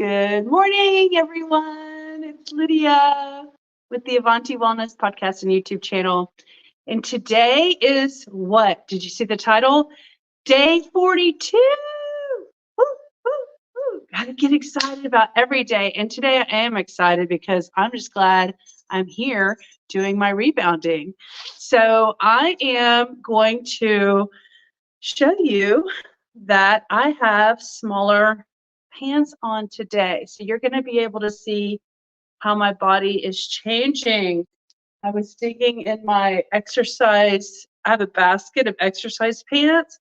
Good morning, everyone. It's Lydia with the Avanti Wellness Podcast and YouTube channel. And today is what? Did you see the title? Day 42. Woo, woo, woo. Gotta get excited about every day. And today I am excited because I'm just glad I'm here doing my rebounding. So I am going to show you that I have smaller pants on today. So you're going to be able to see how my body is changing. I was digging in my exercise. I have a basket of exercise pants,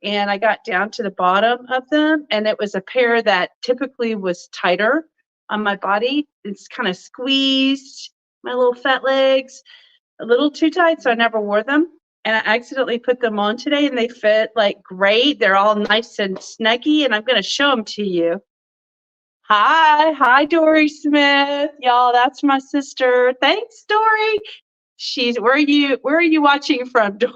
and I got down to the bottom of them, and it was a pair that typically was tighter on my body. It's kind of squeezed my little fat legs a little too tight, so I never wore them. And I accidentally put them on today, and they fit like great. They're all nice and snuggy, and I'm going to show them to you. Hi, Dory Smith, y'all. That's my sister. Thanks, Dory. Where are you watching from, Dory?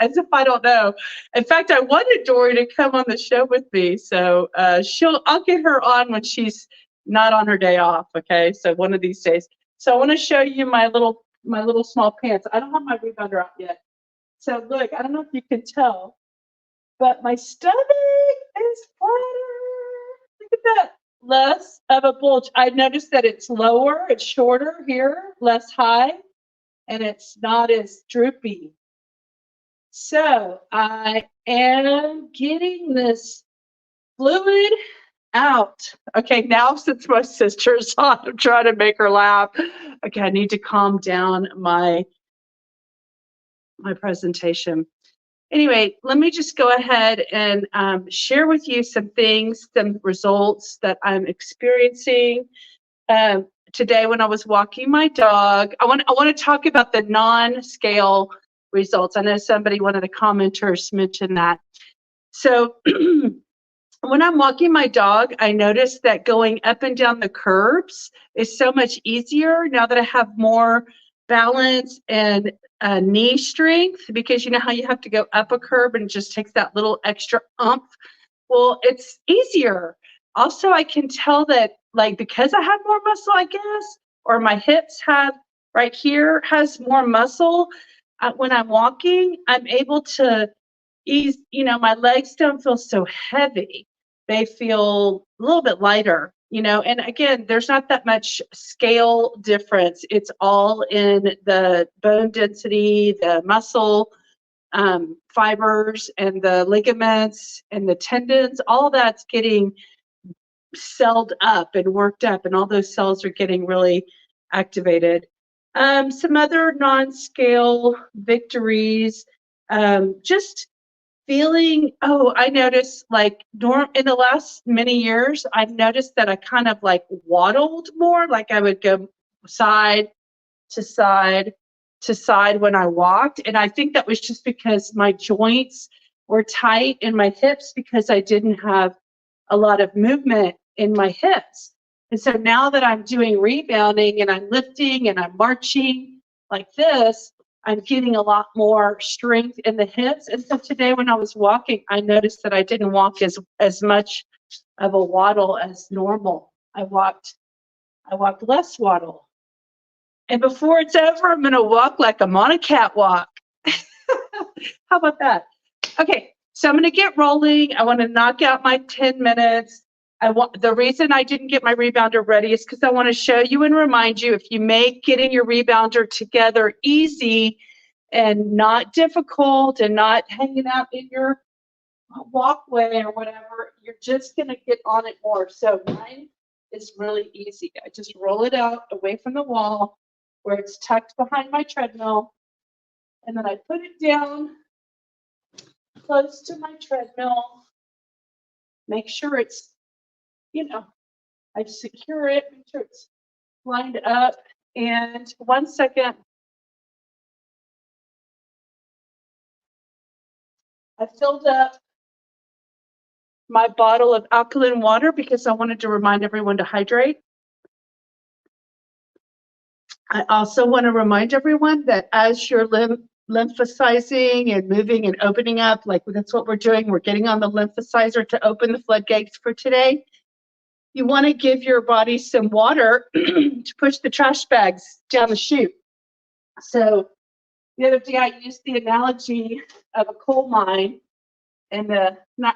As if I don't know. In fact, I wanted Dory to come on the show with me, so I'll get her on when she's not on her day off. Okay, so one of these days. So I want to show you my little small pants. I don't have my rebounder out yet. So look, I don't know if you can tell, but my stomach is flatter. Look at that. Less of a bulge. I noticed that it's lower, it's shorter here, less high, and it's not as droopy. So I am getting this fluid out. Okay, now since my sister's on, I'm trying to make her laugh. Okay, I need to calm down my presentation. Anyway, let me just go ahead and share with you some things, some results that I'm experiencing today when I was walking my dog. I want to talk about the non-scale results. I know one of the commenters mentioned that. So when I'm walking my dog, I notice that going up and down the curbs is so much easier now that I have more balance and knee strength, because you know how you have to go up a curb and it just takes that little extra oomph. Well, it's easier. Also, I can tell that, like, because I have more muscle, I guess, or my hips right here has more muscle, when I'm walking, I'm able to ease, my legs don't feel so heavy. They feel a little bit lighter, and again, there's not that much scale difference. It's all in the bone density, the muscle fibers, and the ligaments and the tendons. All that's getting celled up and worked up, and all those cells are getting really activated. Some other non-scale victories, just feeling, I noticed, like, in the last many years, I've noticed that I kind of like waddled more, like I would go side to side to side when I walked. And I think that was just because my joints were tight in my hips, because I didn't have a lot of movement in my hips. And so now that I'm doing rebounding and I'm lifting and I'm marching like this, I'm getting a lot more strength in the hips. And so today when I was walking, I noticed that I didn't walk as much of a waddle as normal. I walked less waddle. And before it's over, I'm going to walk like I'm on a catwalk. How about that? Okay, so I'm going to get rolling. I want to knock out my 10 minutes. The reason I didn't get my rebounder ready is because I want to show you and remind you, if you make getting your rebounder together easy and not difficult and not hanging out in your walkway or whatever, you're just going to get on it more. So mine is really easy. I just roll it out away from the wall where it's tucked behind my treadmill, and then I put it down close to my treadmill. Make sure it's, I secure it, make sure it's lined up. And 1 second. I filled up my bottle of alkaline water because I wanted to remind everyone to hydrate. I also want to remind everyone that as you're lymphosizing and moving and opening up, like that's what we're doing. We're getting on the lymphocyzer to open the floodgates for today. you want to give your body some water to push the trash bags down the chute. So the other day I used the analogy of a coal mine, and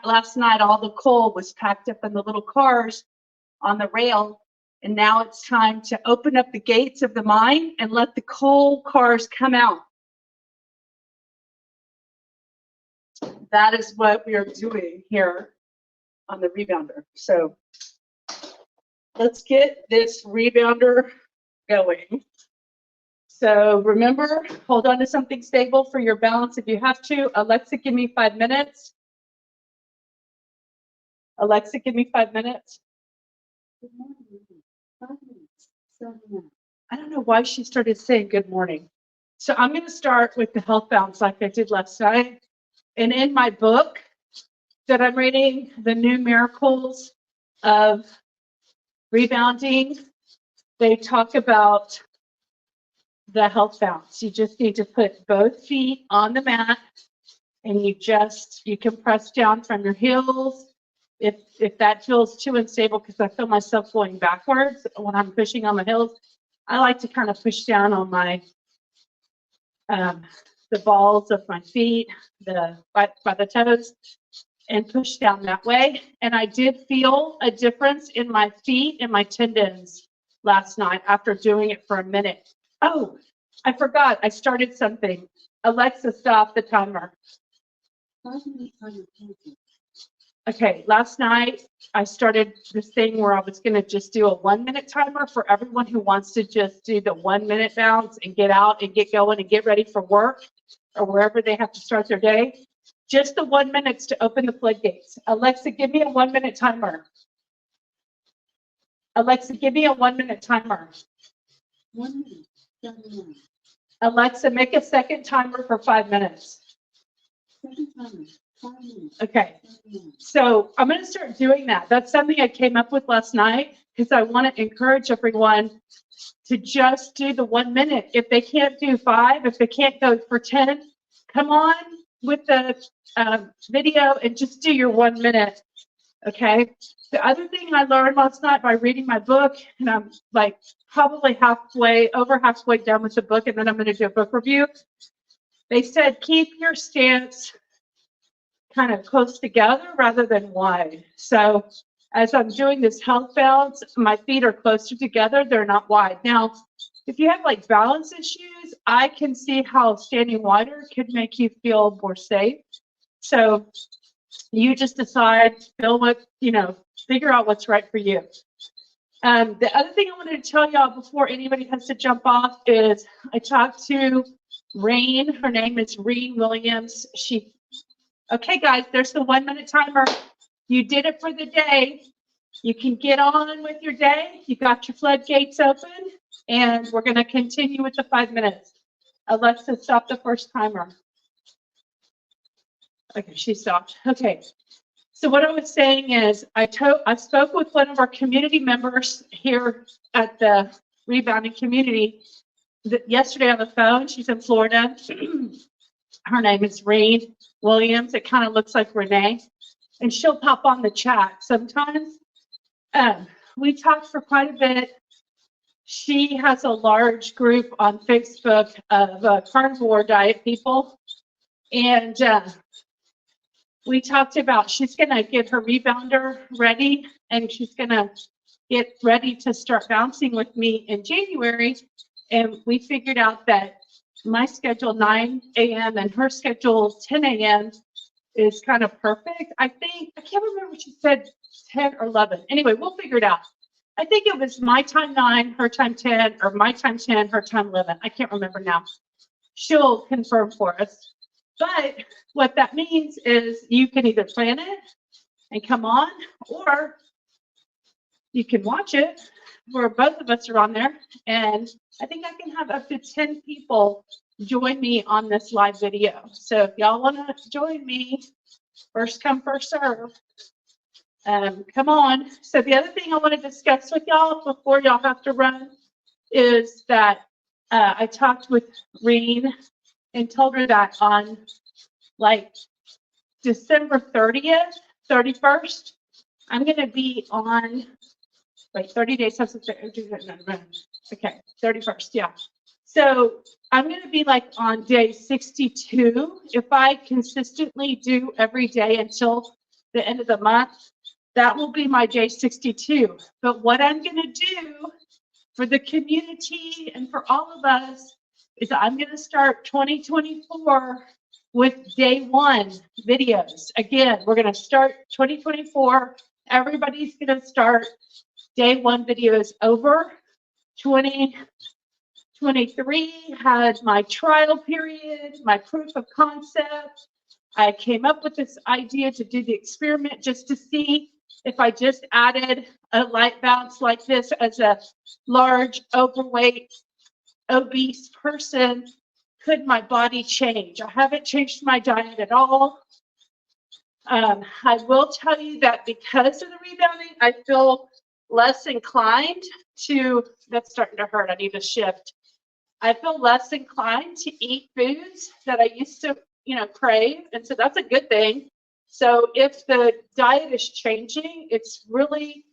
last night all the coal was packed up in the little cars on the rail, and now it's time to open up the gates of the mine and let the coal cars come out. That is what we are doing here on the rebounder. So let's get this rebounder going. So remember, hold on to something stable for your balance if you have to. Alexa, give me 5 minutes. Alexa, give me 5 minutes. Good morning. 5 minutes. 7 minutes. I don't know why she started saying good morning. So I'm going to start with the health bounce like I did last night. And in my book that I'm reading, The New Miracles of Rebounding, they talk about the health bounce. You just need to put both feet on the mat, and you can press down from your heels. If that feels too unstable, because I feel myself going backwards when I'm pushing on the heels, I like to kind of push down on my the balls of my feet, by the toes, and push down that way. And I did feel a difference in my feet and my tendons last night after doing it for a minute. Oh, I forgot. I started something. Alexa, stop the timer. Okay, last night I started this thing where I was going to just do a 1-minute timer for everyone who wants to just do the 1-minute bounce and get out and get going and get ready for work or wherever they have to start their day. Just the 1 minute to open the floodgates. Alexa, give me a 1-minute timer. Alexa, give me a 1-minute timer. 1 minute. 7 minutes. Alexa, make a second timer for 5 minutes. Second timer, 5 minutes. Okay, so I'm going to start doing that. That's something I came up with last night because I want to encourage everyone to just do the 1 minute. If they can't do 5, if they can't go for 10, come on with the video and just do your 1 minute. Okay. The other thing I learned last night by reading my book, and I'm like probably over halfway done with the book, and then I'm going to do a book review. They said keep your stance kind of close together rather than wide. So as I'm doing this health bounce, my feet are closer together. They're not wide. Now, if you have like balance issues, I can see how standing wider could make you feel more safe. So you just decide, figure out what's right for you. The other thing I wanted to tell y'all before anybody has to jump off is I talked to Rain. Her name is Reen Williams. Okay, guys, there's the 1 minute timer. You did it for the day. You can get on with your day. You got your floodgates open, and we're going to continue with the 5 minutes. Alexa, stop the first timer. Okay, she stopped. Okay. So what I was saying is I spoke with one of our community members here at the Rebounding community yesterday on the phone. She's in Florida. Her name is Reen Williams. It kind of looks like Renee. And she'll pop on the chat sometimes. We talked for quite a bit. She has a large group on Facebook of carnivore diet people. And we talked about she's going to get her rebounder ready, and she's going to get ready to start bouncing with me in January. And we figured out that my schedule 9 a.m. and her schedule 10 a.m. is kind of perfect. I can't remember what she said, 10 or 11. Anyway, we'll figure it out. I think it was my time 9, her time 10, or my time 10, her time 11. I can't remember now. She'll confirm for us. But what that means is you can either plan it and come on, or you can watch it where both of us are on there. And I think I can have up to 10 people join me on this live video. So if y'all want to join me, first come, first serve. Come on. So the other thing I want to discuss with y'all before y'all have to run is that I talked with Reen and told her that on like December 30th, 31st, I'm going to be on Like 30 days. Okay, 31st. Yeah. So I'm going to be like on day 62. If I consistently do every day until the end of the month, that will be my day 62. But what I'm going to do for the community and for all of us is I'm going to start 2024 with day 1 videos. Again, we're going to start 2024. Everybody's going to start day 1 videos over. 2023 had my trial period, my proof of concept. I came up with this idea to do the experiment just to see if I just added a light bounce like this as a large, overweight, obese person, could my body change? I haven't changed my diet at all. I will tell you that because of the rebounding, I feel less inclined to, that's starting to hurt, I need to shift. I feel less inclined to eat foods that I used to, crave. And so that's a good thing. So if the diet is changing, it's really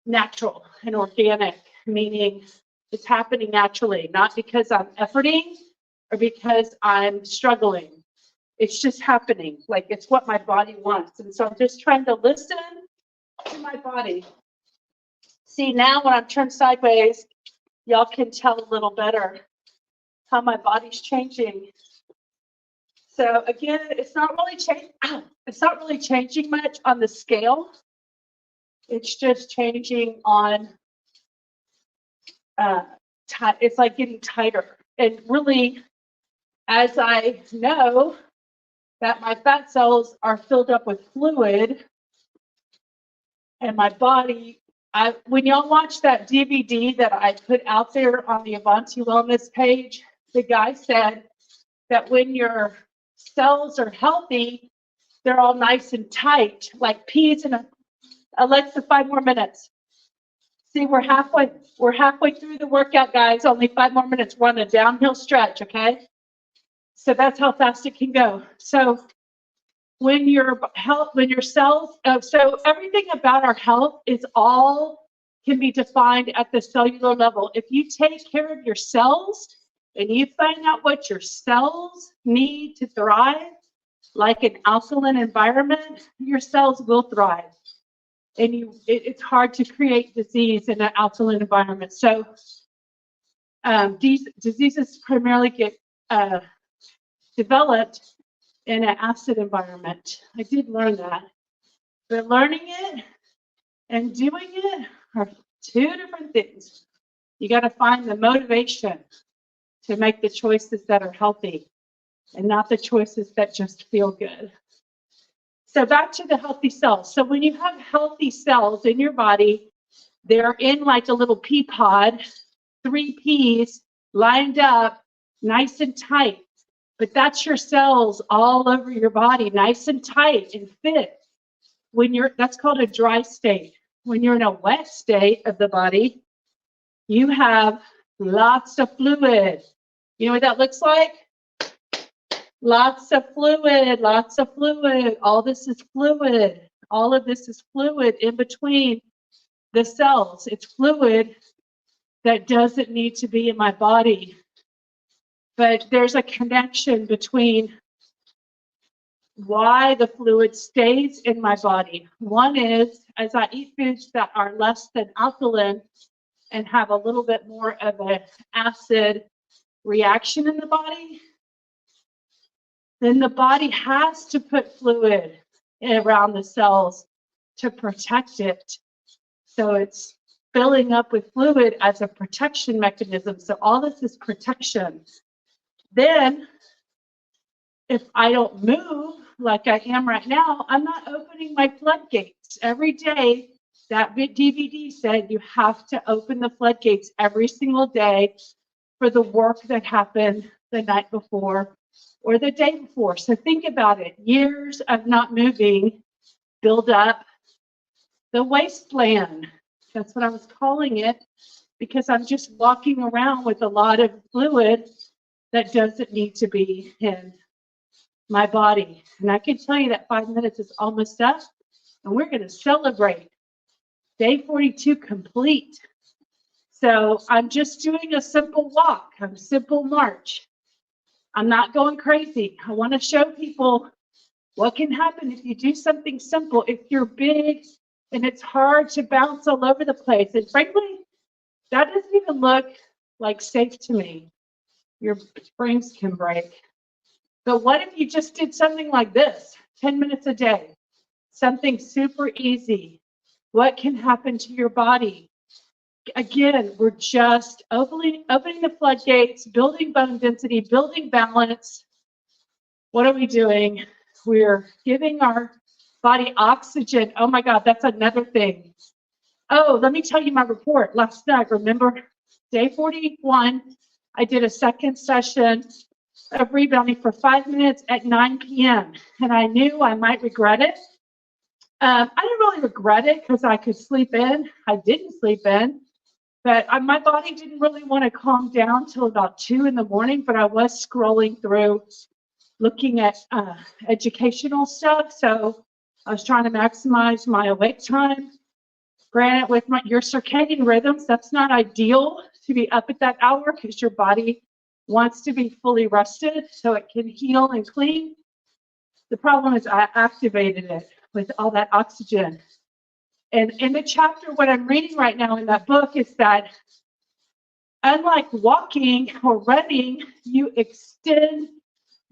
natural and organic, meaning it's happening naturally, not because I'm efforting or because I'm struggling. It's just happening. Like it's what my body wants. And so I'm just trying to listen to my body. See, now when I'm turned sideways, y'all can tell a little better how my body's changing. So again, it's not really changing much on the scale. It's just changing on it's like getting tighter. And really, as I know that my fat cells are filled up with fluid and my body, when y'all watch that DVD that I put out there on the Avanti Wellness page, the guy said that when your cells are healthy, they're all nice and tight, like peas in a Alexa, 5 more minutes. See, we're halfway through the workout, guys. Only 5 more minutes. We're on a downhill stretch, okay? So that's how fast it can go. So when your cells, so everything about our health is all can be defined at the cellular level. If you take care of your cells and you find out what your cells need to thrive, like an alkaline environment, your cells will thrive. And it's hard to create disease in an alkaline environment. So these diseases primarily get developed in an acid environment. I did learn that. But learning it and doing it are 2 different things. You got to find the motivation to make the choices that are healthy and not the choices that just feel good. So back to the healthy cells. So when you have healthy cells in your body, they're in like a little pea pod, 3 peas lined up, nice and tight. But that's your cells all over your body, nice and tight and fit. That's called a dry state. When you're in a wet state of the body, you have lots of fluid. You know what that looks like? Lots of fluid, lots of fluid. All this is fluid. All of this is fluid in between the cells. It's fluid that doesn't need to be in my body. But there's a connection between why the fluid stays in my body. One is, as I eat foods that are less than alkaline and have a little bit more of an acid reaction in the body, then the body has to put fluid around the cells to protect it. So it's filling up with fluid as a protection mechanism. So all this is protection. Then, if I don't move like I am right now, I'm not opening my floodgates. Every day, that DVD said you have to open the floodgates every single day for the work that happened the night before or the day before. So think about it. Years of not moving build up the wasteland. That's what I was calling it, because I'm just walking around with a lot of fluid that doesn't need to be in my body. And I can tell you that 5 minutes is almost up, and we're going to celebrate. Day 42 complete. So I'm just doing a simple walk, a simple march. I'm not going crazy. I want to show people what can happen if you do something simple. If you're big and it's hard to bounce all over the place. And frankly, that doesn't even look like safe to me. Your springs can break. But what if you just did something like this, 10 minutes a day? Something super easy. What can happen to your body? Again, we're just opening the floodgates, building bone density, building balance. What are we doing? We're giving our body oxygen. Oh my God, that's another thing. Oh, let me tell you my report last night. Remember, day 41, I did a second session of rebounding for 5 minutes at 9 p.m. And I knew I might regret it. I didn't really regret it because I could sleep in. I didn't sleep in, but my body didn't really want to calm down till about 2 in the morning, but I was scrolling through looking at educational stuff. So I was trying to maximize my awake time. Granted, with your circadian rhythms, that's not ideal to be up at that hour because your body wants to be fully rested so it can heal and clean. The problem is I activated it with all that oxygen. And in the chapter, what I'm reading right now in that book is that unlike walking or running, you extend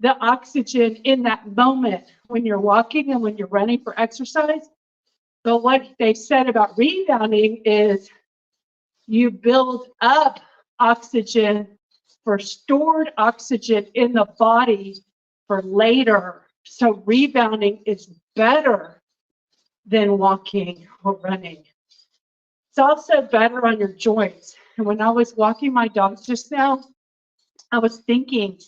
the oxygen in that moment when you're walking and when you're running for exercise. But what they said about rebounding is you build up oxygen for stored oxygen in the body for later. So rebounding is better than walking or running. It's also better on your joints. And when I was walking my dogs just now, I was thinking,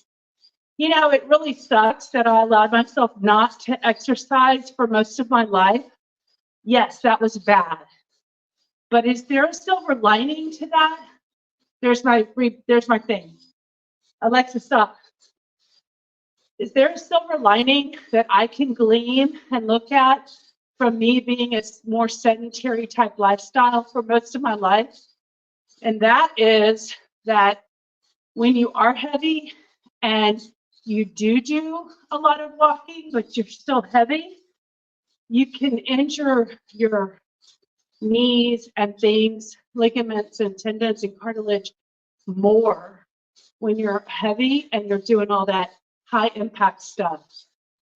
you know, it really sucks that I allowed myself not to exercise for most of my life. Yes, that was bad. But is there a silver lining to that? There's my thing. Alexa, stop. Is there a silver lining that I can glean and look at from me being a more sedentary type lifestyle for most of my life? And that is that when you are heavy and you do a lot of walking, but you're still heavy, you can injure your knees and things, ligaments and tendons and cartilage more when you're heavy and you're doing all that high impact stuff.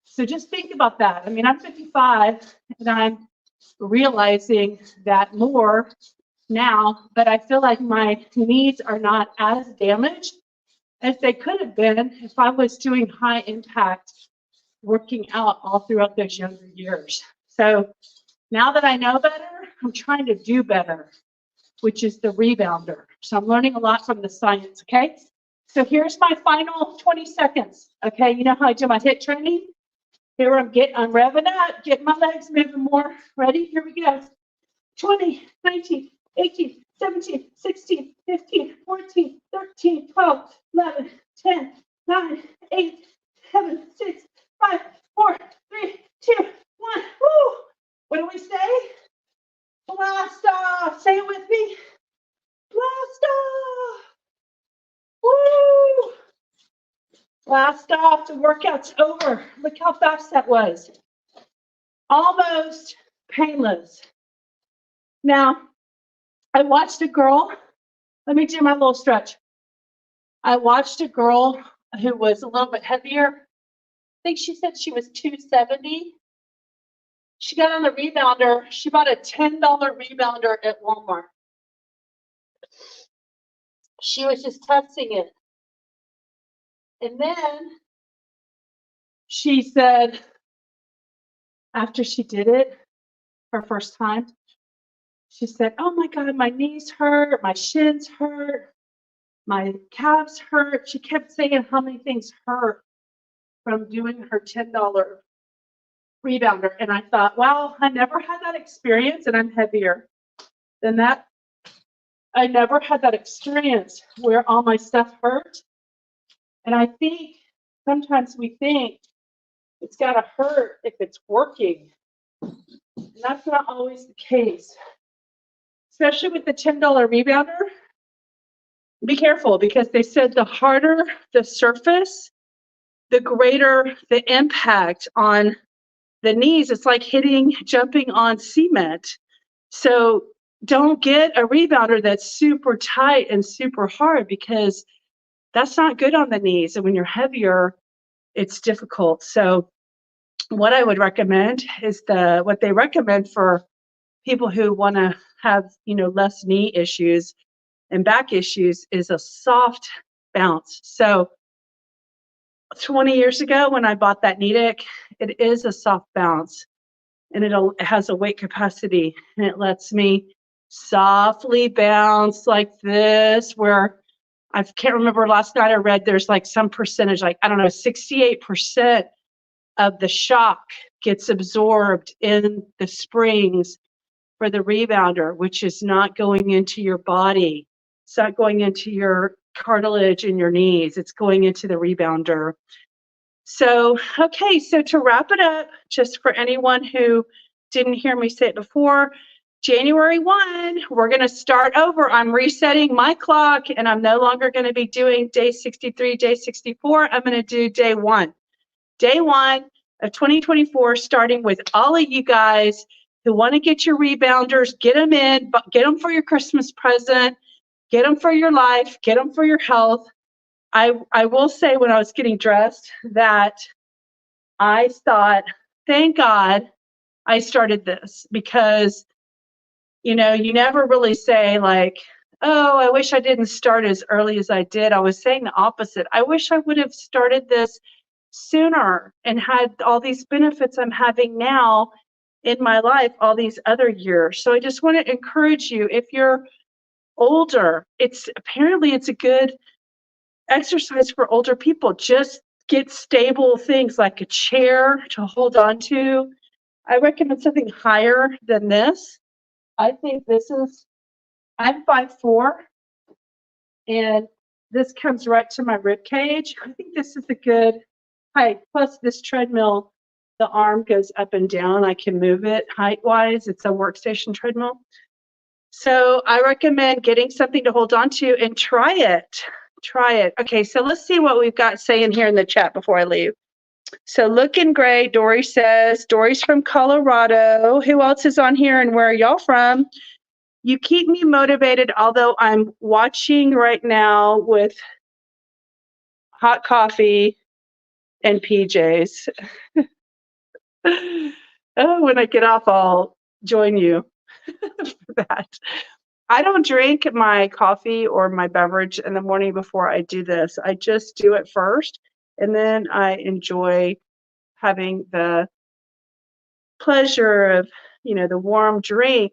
So just think about that. I mean, I'm 55 and I'm realizing that more now, but I feel like my knees are not as damaged as they could have been if I was doing high impact working out all throughout those younger years. So now that I know better, I'm trying to do better, which is the rebounder. So I'm learning a lot from the science, okay? So here's my final 20 seconds, okay? You know how I do my HIIT training? Here I'm revving up, getting my legs moving more. Ready? Here we go. 20, 19, 18, 17, 16, 15, 14, 13, 12, 11, 10, 9, 8, 7, 6, 5, 4, 3, 2, 1. Woo! What do we say? Blast off. Say it with me. Blast off. Woo! Blast off. The workout's over. Look how fast that was. Almost painless. Now, I watched a girl. Let me do my little stretch. I watched a girl who was a little bit heavier. I think she said she was 270. She got on the rebounder. She bought a $10 rebounder at Walmart. She was just testing it. And then she said, after she did it her first time, she said, oh my God, my knees hurt, my shins hurt, my calves hurt. She kept saying how many things hurt from doing her $10 rebounder. And I thought, wow, I never had that experience, and I'm heavier than that. I never had that experience where all my stuff hurt. And I think sometimes we think it's got to hurt if it's working. And that's not always the case. especially with the $10 rebounder, be careful because they said the harder the surface, the greater the impact on the knees. It's like jumping on cement. So don't get a rebounder that's super tight and super hard because that's not good on the knees. And when you're heavier, it's difficult. So what I would recommend is what they recommend for people who want to have, less knee issues and back issues is a soft bounce. So 20 years ago when I bought that Needak, it is a soft bounce and it has a weight capacity and it lets me softly bounce like this, where I can't remember, last night I read there's like some percentage, like, I don't know, 68% of the shock gets absorbed in the springs for the rebounder, which is not going into your body. It's not going into your cartilage in your knees. It's going into the rebounder. So, okay, so to wrap it up, just for anyone who didn't hear me say it before, January 1, we're going to start over. I'm resetting my clock and I'm no longer going to be doing day 63, day 64. I'm going to do day 1. Day 1 of 2024, starting with all of you guys who want to get your rebounders, get them in, get them for your Christmas present, get them for your life, get them for your health. I will say when I was getting dressed that I thought, thank God I started this, because, you never really say like, oh, I wish I didn't start as early as I did. I was saying the opposite. I wish I would have started this sooner and had all these benefits I'm having now in my life all these other years. So I just want to encourage you, if you're older, it's a good exercise for older people. Just get stable things like a chair to hold on to. I recommend something higher than this. I think I'm 5'4", and this comes right to my rib cage. I think this is a good height. Plus this treadmill, the arm goes up and down. I can move it height-wise. It's a workstation treadmill. So I recommend getting something to hold on to and try it. Okay, so let's see what we've got saying here in the chat before I leave. So looking great, Dory says. Dory's from Colorado. Who else is on here and where are y'all from? You keep me motivated, although I'm watching right now with hot coffee and PJs. Oh, when I get off, I'll join you for that. I don't drink my coffee or my beverage in the morning before I do this. I just do it first, and then I enjoy having the pleasure of, the warm drink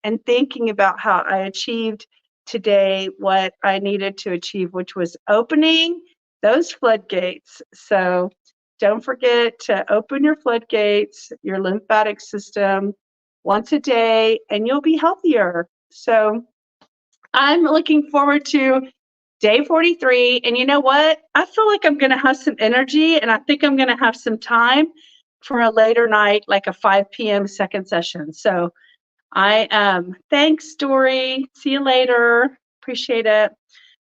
and thinking about how I achieved today what I needed to achieve, which was opening those floodgates. So don't forget to open your floodgates, your lymphatic system once a day, and you'll be healthier. So I'm looking forward to day 43. And you know what? I feel like I'm going to have some energy, and I think I'm going to have some time for a later night, like a 5 p.m. second session. So thanks, Dory. See you later. Appreciate it.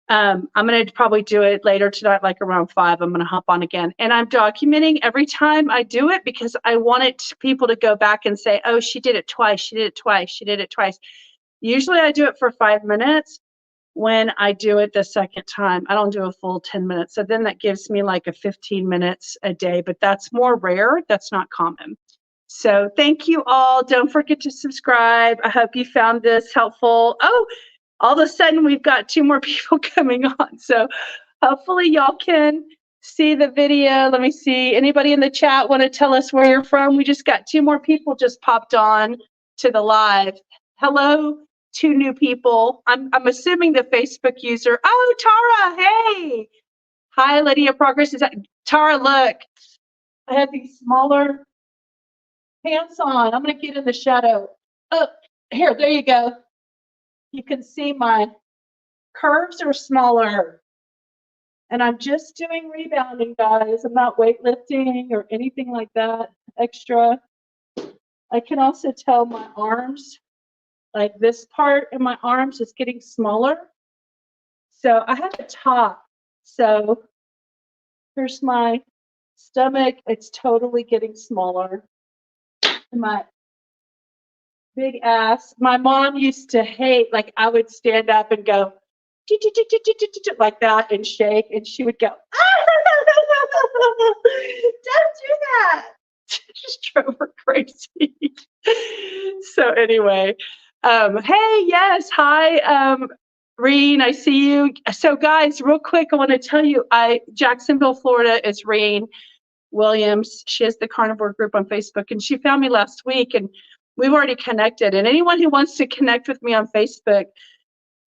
I'm going to probably do it later tonight, like around 5. I'm going to hop on again. And I'm documenting every time I do it because I wanted people to go back and say, oh, she did it twice. She did it twice. She did it twice. Usually I do it for 5 minutes. When I do it the second time, I don't do a full 10 minutes. So then that gives me like a 15 minutes a day, but that's more rare. That's not common. So thank you all. Don't forget to subscribe. I hope you found this helpful. Oh, all of a sudden we've got 2 more people coming on. So hopefully y'all can see the video. Let me see. Anybody in the chat want to tell us where you're from? We just got 2 more people just popped on to the live. Hello, 2 new people. I'm assuming the Facebook user. Oh, Tara, hey. Hi, Lydia Progress. Tara, look. I have these smaller pants on. I'm going to get in the shadow. Oh, here, there you go. You can see my curves are smaller. And I'm just doing rebounding, guys. I'm not weightlifting or anything like that extra. I can also tell my arms like this part in my arms is getting smaller. So I have a top. So here's my stomach. It's totally getting smaller. And my big ass. My mom used to hate, like I would stand up and go like that and shake, and she would go, don't do that. Just drove her crazy. So anyway, hey, yes, hi, Reen, I see you. So guys, real quick, I want to tell you, Jacksonville, Florida is Reen Williams. She has the Carnivore group on Facebook, and she found me last week, and we've already connected. And anyone who wants to connect with me on Facebook,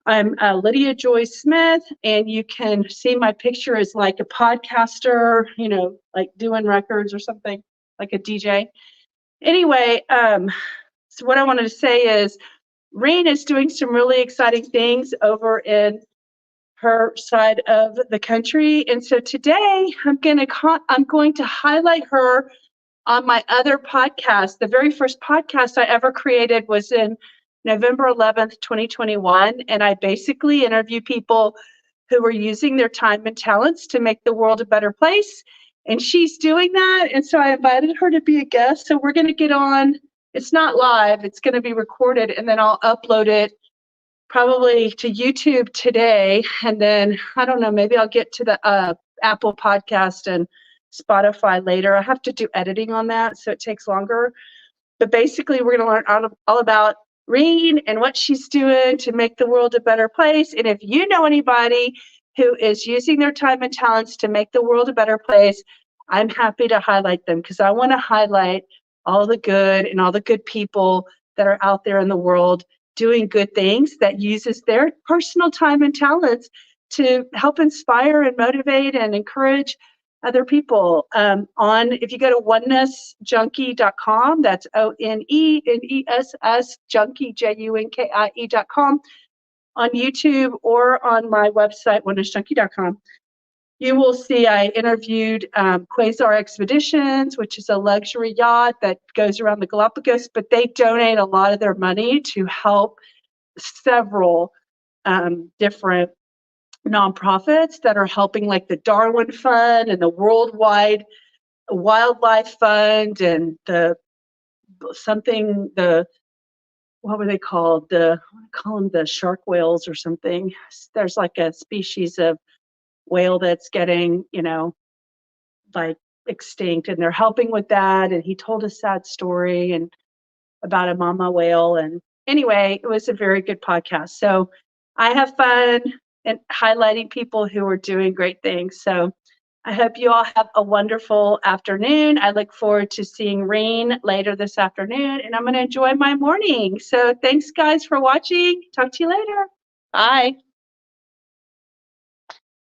I'm Lydia Joy Smith, and you can see my picture as like a podcaster, you know, like doing records or something, like a DJ. Anyway, so what I wanted to say is Reen is doing some really exciting things over in her side of the country. And so today I'm going to highlight her on my other podcast. The very first podcast I ever created was in November 11th, 2021. And I basically interview people who are using their time and talents to make the world a better place. And she's doing that. And so I invited her to be a guest. So we're going to get on. It's not live, it's going to be recorded, and then I'll upload it probably to YouTube today. And then I don't know, maybe I'll get to the Apple podcast and Spotify later. I have to do editing on that, so it takes longer. But basically, we're going to learn all about Reen and what she's doing to make the world a better place. And if you know anybody who is using their time and talents to make the world a better place, I'm happy to highlight them, because I want to highlight all the good and all the good people that are out there in the world doing good things that uses their personal time and talents to help inspire and motivate and encourage other people. If you go to onenessjunkie.com, that's ONENESS junkie, JUNKIE.com, on YouTube or on my website, onenessjunkie.com, you will see I interviewed Quasar Expeditions, which is a luxury yacht that goes around the Galapagos, but they donate a lot of their money to help several different nonprofits that are helping, like the Darwin Fund and the Worldwide Wildlife Fund and what were they called? I call them the shark whales or something. There's like a species of whale that's getting, like extinct, and they're helping with that. And he told a sad story and about a mama whale. And anyway, it was a very good podcast. So I have fun and highlighting people who are doing great things. So I hope you all have a wonderful afternoon. I look forward to seeing Reen later this afternoon, and I'm going to enjoy my morning. So thanks, guys, for watching. Talk to you later. Bye.